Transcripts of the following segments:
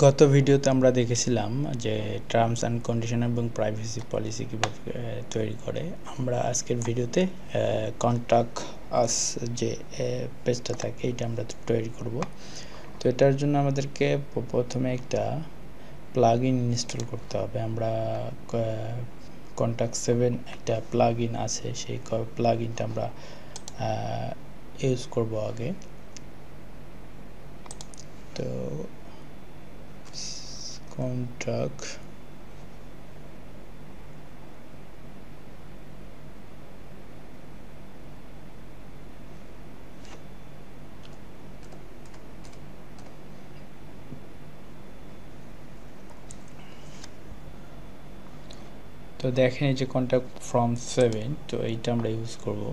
গত ভিডিওতে আমরা দেখেছিলাম যে টার্মস অ্যান্ড কন্ডিশন এবং প্রাইভেসি পলিসি কীভাবে তৈরি করে। আমরা আজকের ভিডিওতে কন্ট্যাক্ট আস যে পেজটা থাকে এটা আমরা তৈরি করব। তো এটার জন্য আমাদেরকে প্রথমে একটা প্লাগ ইন ইনস্টল করতে হবে। আমরা কন্ট্যাক্ট 7 একটা প্লাগ ইন আছে, সেই প্লাগ ইনটা আমরা ইউজ করব আগে। তো কন্ট্যাক্ট তো দেখেন এই যে কন্ট্যাক্ট ফ্রম 7, তো এইটা আমরা ইউজ করব।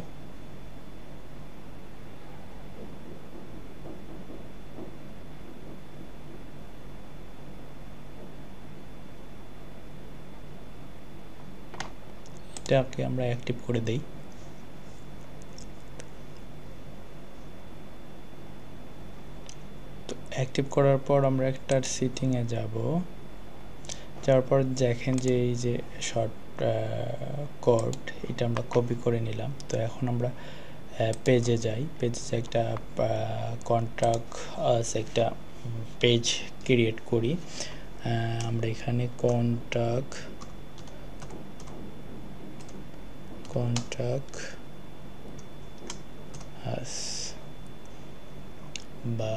এটাকে আমরা অ্যাক্টিভ করে দেই। তো অ্যাক্টিভ করার পর আমরা একটা সেটিংয়ে যাওয়ার পর দেখেন যে এই যে শর্ট কোড এটা আমরা কপি করে নিলাম। তো এখন আমরা পেজে যাই, একটা কন্ট্যাক্ট একটা পেজ ক্রিয়েট করি। আমরা এখানে কন্ট্যাক্ট আস বা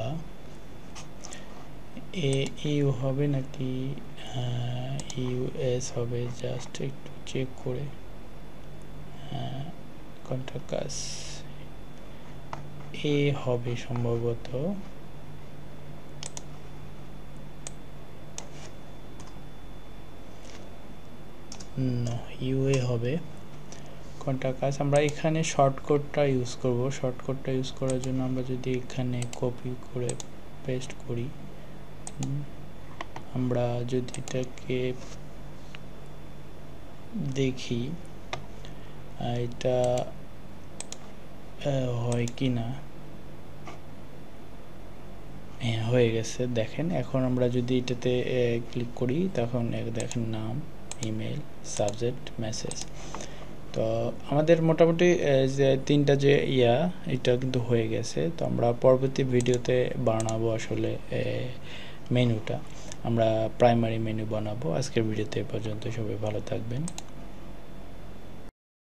ইউ হবে নাকি ইউএস হবে, জাস্ট একটু চেক করে। কন্ট্যাক্ট আস এ হবে সম্ভবত, ইউএ হবে কন্ট্যাক্ট আস। আমরা এখানে শর্টকাটটা ইউজ করব। শর্টকাটটা ইউজ করার জন্য আমরা যদি এখানে কপি করে পেস্ট করি, আমরা যদি এটাকে দেখি এটা হয় কি না। হ্যাঁ, হয়ে গেছে। দেখেন এখন আমরা যদি এটাতে ক্লিক করি তখন দেখেন নাম, ইমেল, সাবজেক্ট, মেসেজ। তো আমাদের মোটামুটি যে তিনটা যে এটা কিন্তু হয়ে গেছে। তো আমরা পরবর্তী ভিডিওতে বানাবো আসলে মেনুটা, আমরা প্রাইমারি মেনু বানাবো। আজকের ভিডিওতে এ পর্যন্ত, সবাই ভালো থাকবেন।